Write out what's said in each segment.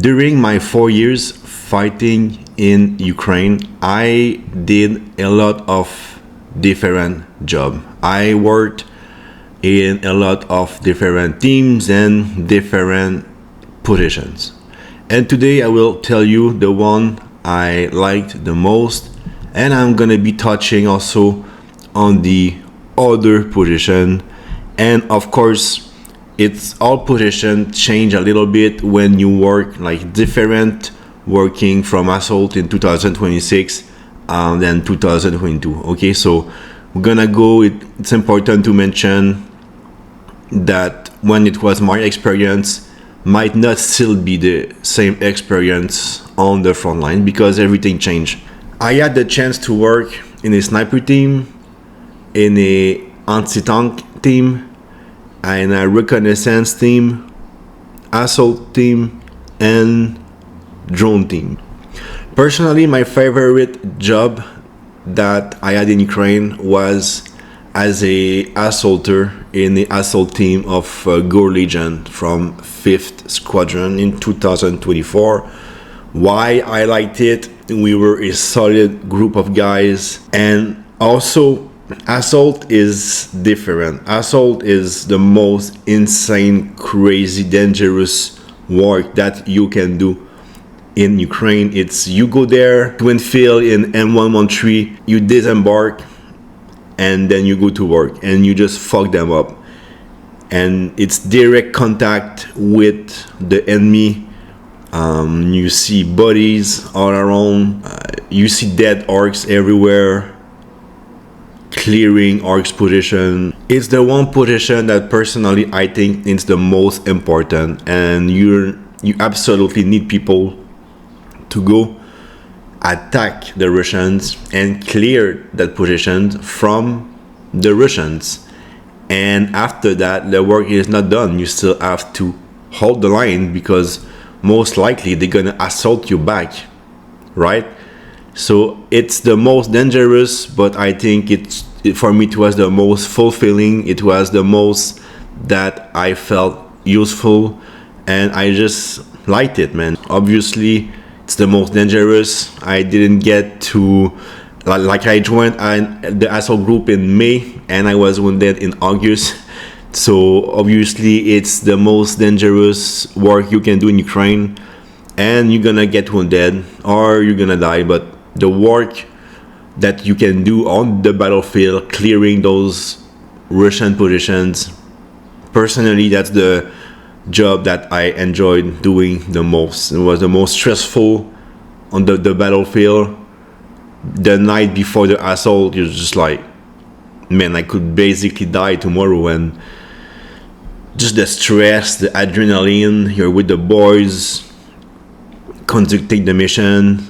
During my 4 years fighting in Ukraine, I did a lot of different jobs. I worked in a lot of different teams and different positions. And today I will tell you the one I liked the most, and I'm gonna be touching also on the other position. And of course, it's all position change a little bit when you work like different working from assault in 2026 than 2022. Okay, so we're gonna go. It's important to mention that when it was my experience might not still be the same experience on the front line because everything changed. I had the chance to work in a sniper team, in a anti-tank team, in a reconnaissance team, assault team, and drone team. Personally, my favorite job that I had in Ukraine was as a assaulter in the assault team of Gore Legion from 5th Squadron in 2024. Why I liked it? We were a solid group of guys, and also assault is different. Assault is the most insane, crazy, dangerous work that you can do in Ukraine. It's you go there to infill in M113, you disembark, and then you go to work and you just fuck them up. And it's direct contact with the enemy. You see bodies all around. You see dead orcs everywhere. Clearing orcs position. It's the one position that personally I think is the most important, and you absolutely need people to go attack the Russians and clear that position from the Russians. And after that, the work is not done. You still have to hold the line because most likely they're gonna assault you back, right? So it's the most dangerous, but I think for me it was the most fulfilling. It was the most that I felt useful, and I just liked it, man. Obviously, it's the most dangerous. I didn't get to like I joined the assault group in May and I was wounded in August. So obviously it's the most dangerous work you can do in Ukraine, and you're gonna get wounded or you're gonna die. But the work that you can do on the battlefield, clearing those Russian positions, personally, that's the job that I enjoyed doing the most. It was the most stressful on the battlefield. The night before the assault, you're just like, man, I could basically die tomorrow. And just the stress, the adrenaline, you're with the boys, conducting the mission.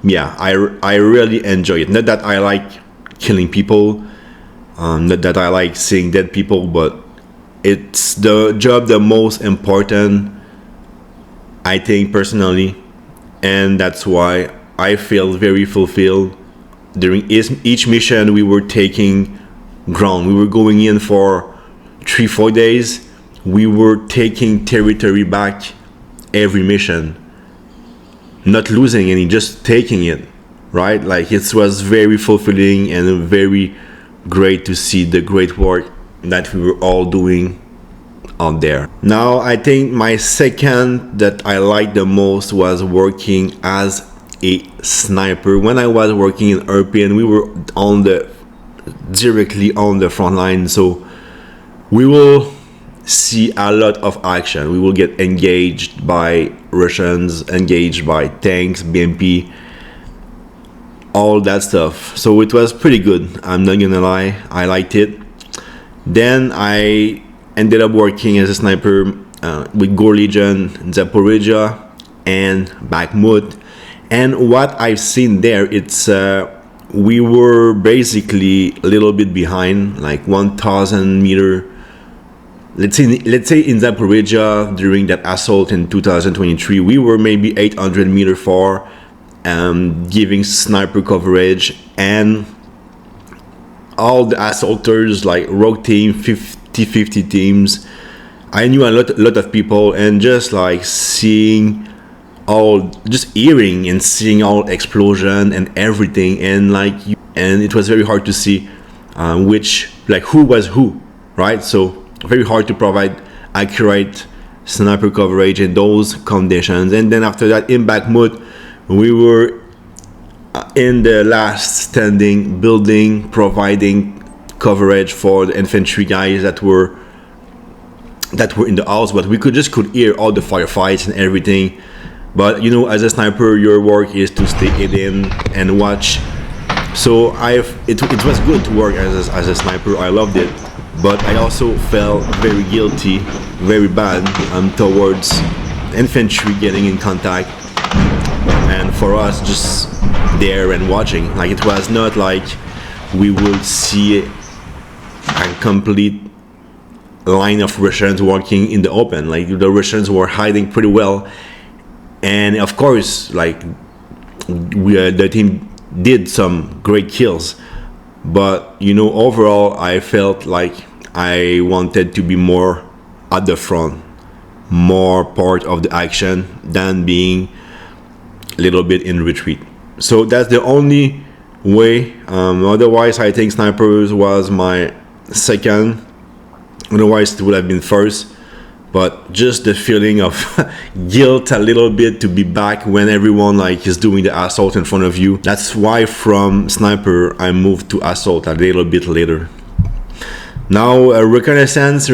Yeah, I really enjoy it. Not that I like killing people, not that I like seeing dead people, but it's the job the most important, I think, personally, and that's why I feel very fulfilled. During each mission, we were taking ground. We were going in for 3-4 days. We were taking territory back every mission, not losing any, just taking it, right? Like it was very fulfilling and very great to see the great work that we were all doing out there. Now, I think my second that I liked the most was working as a sniper. When I was working in European, we were directly on the front line, so we will see a lot of action. We will get engaged by Russians, engaged by tanks, BMP, all that stuff. So it was pretty good. I'm not gonna lie, I liked it. Then I ended up working as a sniper with Gore Legion, Zaporizhia, and Bakhmut. And what I've seen there, it's we were basically a little bit behind, like 1,000 meter. Let's say in Zaporizhia during that assault in 2023, we were maybe 800 meter far, giving sniper coverage, and all the assaulters like rogue team, 50-50 teams, I knew a lot of people, and just like seeing all, just hearing and seeing all explosion and everything, and and it was very hard to see which, like, who was who, right? So very hard to provide accurate sniper coverage in those conditions. And then after that, in Bakhmut, we were in the last standing building, providing coverage for the infantry guys that were in the house, but we could hear all the firefights and everything. But you know, as a sniper, your work is to stay hidden and watch. So it was good to work as a sniper. I loved it, but I also felt very guilty, very bad towards infantry getting in contact, and for us just there and watching. Like, it was not like we would see a complete line of Russians walking in the open. Like, the Russians were hiding pretty well, and of course, like, the team did some great kills, but you know, overall I felt like I wanted to be more at the front, more part of the action than being a little bit in retreat. So that's the only way. Otherwise, I think snipers was my second. Otherwise, it would have been first. But just the feeling of guilt a little bit to be back when everyone like is doing the assault in front of you. That's why from sniper I moved to assault a little bit later. Now reconnaissance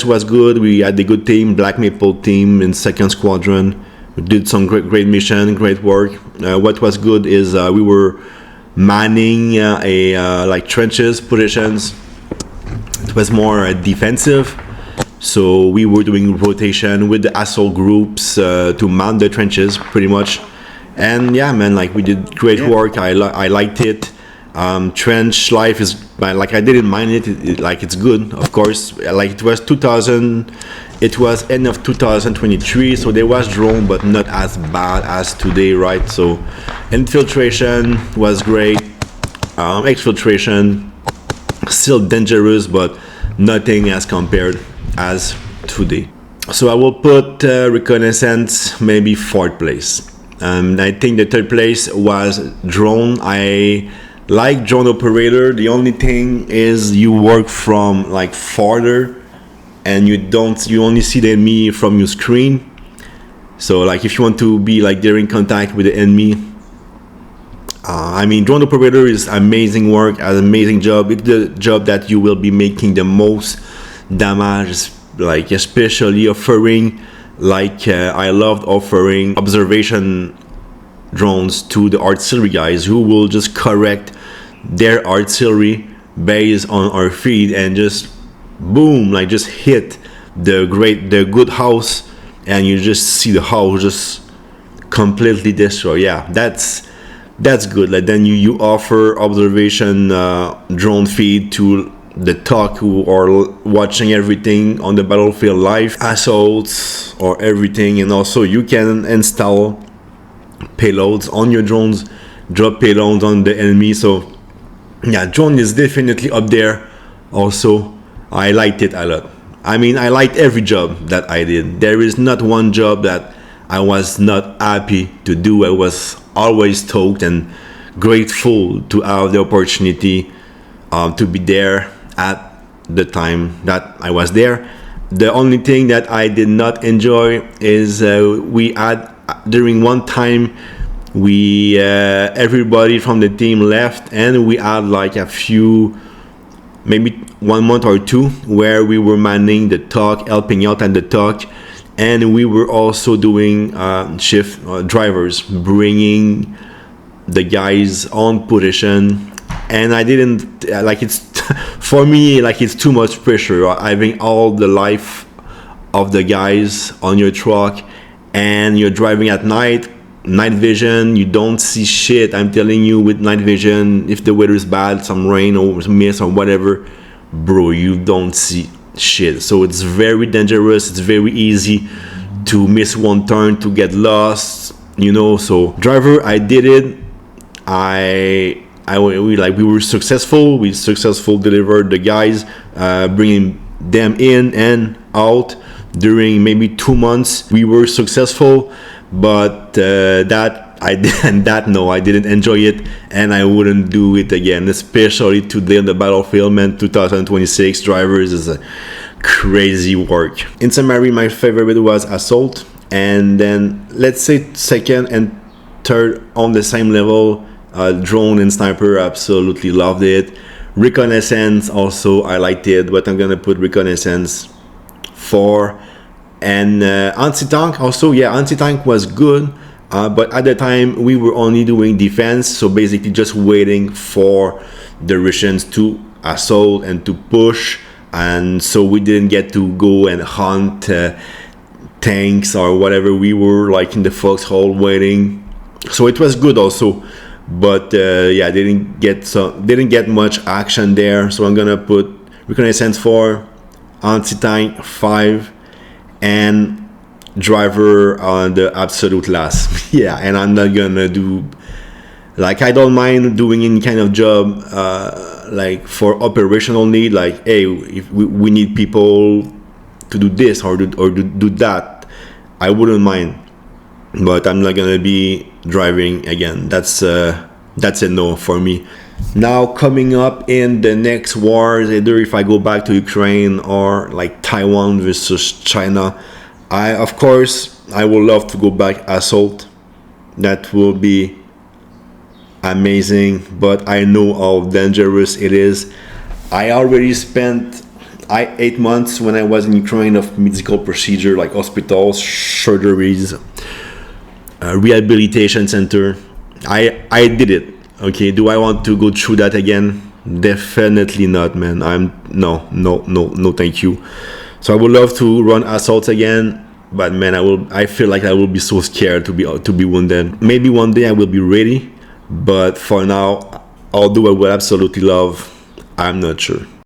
was good. We had a good team, Black Maple team in 2nd Squadron. We did some great mission, great work. What was good is we were manning like trenches positions. It was more defensive. So we were doing rotation with the assault groups to man the trenches, pretty much. And yeah, man, like, we did great work. I liked it. Trench life is, like, I didn't mind it. Like, it's good, of course. Like, it was end of 2023, so there was drone, but not as bad as today, right? So infiltration was great. Exfiltration still dangerous, but nothing as compared as today. So I will put reconnaissance maybe 4th place. I think the 3rd place was drone. I like drone operator. The only thing is you work from like farther, and you only see the enemy from your screen. So like, if you want to be like there in contact with the enemy, I mean, drone operator is amazing work, an amazing job. It's the job that you will be making the most damage, like, especially offering, like, I loved offering observation drones to the artillery guys who will just correct their artillery based on our feed and just boom, like, just hit the good house, and you just see the house just completely destroyed. Yeah, that's good. Like, then you offer observation drone feed to the TOC who are watching everything on the battlefield live, assaults or everything. And also you can install payloads on your drones, drop payloads on the enemy. So yeah, drone is definitely up there. Also, I liked it a lot. I mean, I liked every job that I did. There is not one job that I was not happy to do. I was always stoked and grateful to have the opportunity to be there at the time that I was there. The only thing that I did not enjoy is we had, during one time, we everybody from the team left, and we had like a few, maybe 1 month or 2, where we were manning the TOC, helping out at the TOC, and we were also doing shift drivers, bringing the guys on position. And I didn't like, it's for me, like, it's too much pressure having all the life of the guys on your truck, and you're driving at night vision, you don't see shit. I'm telling you, with night vision, if the weather is bad, some rain or mist or whatever, bro, you don't see shit. So it's very dangerous. It's very easy to miss one turn, to get lost, you know. So driver, I did it. We were successful. We successfully delivered the guys, bringing them in and out. during maybe 2 months. We were successful, but I didn't enjoy it, and I wouldn't do it again, especially today on the battlefield. Man, 2026 drivers is a crazy work. In summary, my favorite was assault, and then let's say second and third on the same level, drone and sniper. Absolutely loved it. Reconnaissance also, I liked it, but I'm gonna put reconnaissance 4. And anti-tank also, yeah, anti-tank was good, but at the time we were only doing defense, so basically just waiting for the Russians to assault and to push, and so we didn't get to go and hunt tanks or whatever. We were like in the foxhole waiting, so it was good also, but yeah, didn't get much action there. So I'm gonna put reconnaissance 4, anti-tank 5, and driver on the absolute last. Yeah, and I'm not gonna do, like, I don't mind doing any kind of job like for operational need, like, hey, if we need people to do this or do that, I wouldn't mind, but I'm not gonna be driving again. That's a no for me. Now, coming up in the next wars, either if I go back to Ukraine or like Taiwan versus China, I would love to go back assault. That will be amazing, but I know how dangerous it is. I already spent 8 months when I was in Ukraine of medical procedure, like hospitals, surgeries, rehabilitation center. I did it. Okay, do I want to go through that again? Definitely not, man. No, thank you. So I would love to run assaults again, but man, I feel like I will be so scared to be wounded. Maybe one day I will be ready, but for now, although I would absolutely love, I'm not sure.